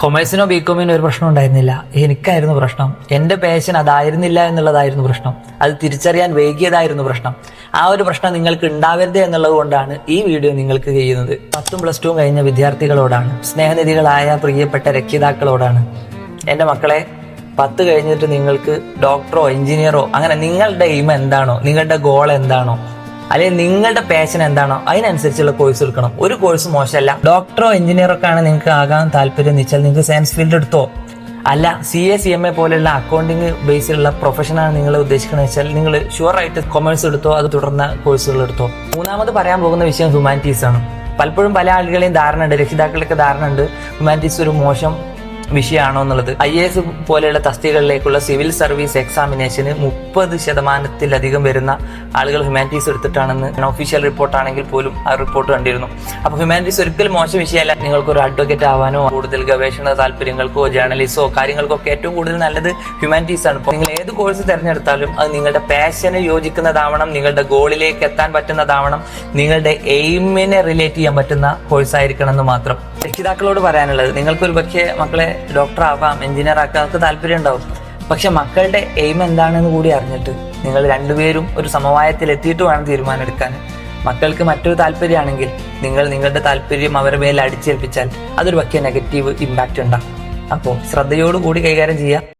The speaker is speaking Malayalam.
കൊമേഴ്സിനോ ബികോമിനോ ഒരു പ്രശ്നം ഉണ്ടായിരുന്നില്ല. എനിക്കായിരുന്നു പ്രശ്നം. എൻ്റെ പാഷൻ അതായിരുന്നില്ല എന്നുള്ളതായിരുന്നു പ്രശ്നം. അത് തിരിച്ചറിയാൻ വൈകിയതായിരുന്നു പ്രശ്നം. ആ ഒരു പ്രശ്നം നിങ്ങൾക്ക് ഉണ്ടാവരുത് എന്നുള്ളത് കൊണ്ടാണ് ഈ വീഡിയോ നിങ്ങൾക്ക് ചെയ്യുന്നത്. 10ഉം +2ഉം കഴിഞ്ഞ വിദ്യാർത്ഥികളോടാണ്, സ്നേഹനിധികളായ പ്രിയപ്പെട്ട രക്ഷിതാക്കളോടാണ്. എൻ്റെ മക്കളെ, 10 കഴിഞ്ഞിട്ട് നിങ്ങൾക്ക് ഡോക്ടറോ എഞ്ചിനീയറോ അങ്ങനെ നിങ്ങളുടെ എയിം എന്താണോ, നിങ്ങളുടെ ഗോൾ എന്താണോ, അല്ലെങ്കിൽ നിങ്ങളുടെ പാഷൻ എന്താണോ അതിനനുസരിച്ചുള്ള കോഴ്സ് എടുക്കണം. ഒരു കോഴ്സ് മോശമല്ല. ഡോക്ടറോ എഞ്ചിനീയറോ ഒക്കെ ആണ് നിങ്ങൾക്ക് ആകാൻ താല്പര്യം എന്ന് വെച്ചാൽ നിങ്ങൾക്ക് സയൻസ് ഫീൽഡ് എടുത്തോ. അല്ല, CA CMA പോലെയുള്ള അക്കൗണ്ടിങ് ബേസിലുള്ള പ്രൊഫഷനാണ് നിങ്ങൾ ഉദ്ദേശിക്കുന്നത് വെച്ചാൽ നിങ്ങൾ ഷുവറായിട്ട് കൊമേഴ്സ് എടുത്തോ, അത് തുടർന്ന കോഴ്സുകൾ എടുത്തോ. മൂന്നാമത് പറയാൻ പോകുന്ന വിഷയം ഹ്യൂമാനിറ്റീസ് ആണ്. പലപ്പോഴും പല ആളുകളെയും ധാരണ ഉണ്ട്, രക്ഷിതാക്കളൊക്കെ ധാരണ ഉണ്ട്, ഹ്യൂമാനിറ്റീസ് ഒരു മോശം വിഷയമാണോ എന്നുള്ളത്. IAS പോലെയുള്ള തസ്തികകളിലേക്കുള്ള സിവിൽ സർവീസ് എക്സാമിനേഷന് 30% വരുന്ന ആളുകൾ ഹ്യൂമാനിറ്റീസ് എടുത്തിട്ടാണെന്ന് ഒഫീഷ്യൽ റിപ്പോർട്ടാണെങ്കിൽ പോലും ആ റിപ്പോർട്ട് കണ്ടിരുന്നു. അപ്പോൾ ഹ്യൂമാനിറ്റീസ് ഒരിക്കലും മോശം വിഷയമല്ല. നിങ്ങൾക്കൊരു അഡ്വക്കേറ്റ് ആവാനോ കൂടുതൽ ഗവേഷണ താല്പര്യങ്ങൾക്കോ ജേർണലിസ്റ്റോ കാര്യങ്ങൾക്കോ ഒക്കെ ഏറ്റവും കൂടുതൽ നല്ലത് ഹ്യൂമാനിറ്റീസ് ആണ്. നിങ്ങൾ ഏത് കോഴ്സ് തിരഞ്ഞെടുത്താലും അത് നിങ്ങളുടെ പാഷന് യോജിക്കുന്നതാവണം, നിങ്ങളുടെ ഗോളിലേക്ക് എത്താൻ പറ്റുന്നതാവണം, നിങ്ങളുടെ എയിമിനെ റിലേറ്റ് ചെയ്യാൻ പറ്റുന്ന കോഴ്സ് ആയിരിക്കണം എന്ന് മാത്രം. രക്ഷിതാക്കളോട് പറയാനുള്ളത്, നിങ്ങൾക്കൊരു പക്ഷേ മക്കളെ ഡോക്ടർ ആവാം, എഞ്ചിനീയർ ആക്കാം, ഒക്കെ താല്പര്യം ഉണ്ടാവും. പക്ഷെ മക്കളുടെ എയിം എന്താണെന്ന് കൂടി അറിഞ്ഞിട്ട് നിങ്ങൾ രണ്ടുപേരും ഒരു സമവായത്തിൽ എത്തിയിട്ട് വേണം തീരുമാനം എടുക്കാൻ. മക്കൾക്ക് മറ്റൊരു താല്പര്യമാണെങ്കിൽ നിങ്ങൾ നിങ്ങളുടെ താല്പര്യം അവരുടെ മേൽ അടിച്ചേൽപ്പിച്ചാൽ അതൊരു പക്ഷേ നെഗറ്റീവ് ഇമ്പാക്റ്റ് ഉണ്ടാകും. അപ്പോൾ ശ്രദ്ധയോടുകൂടി കൈകാര്യം ചെയ്യുക.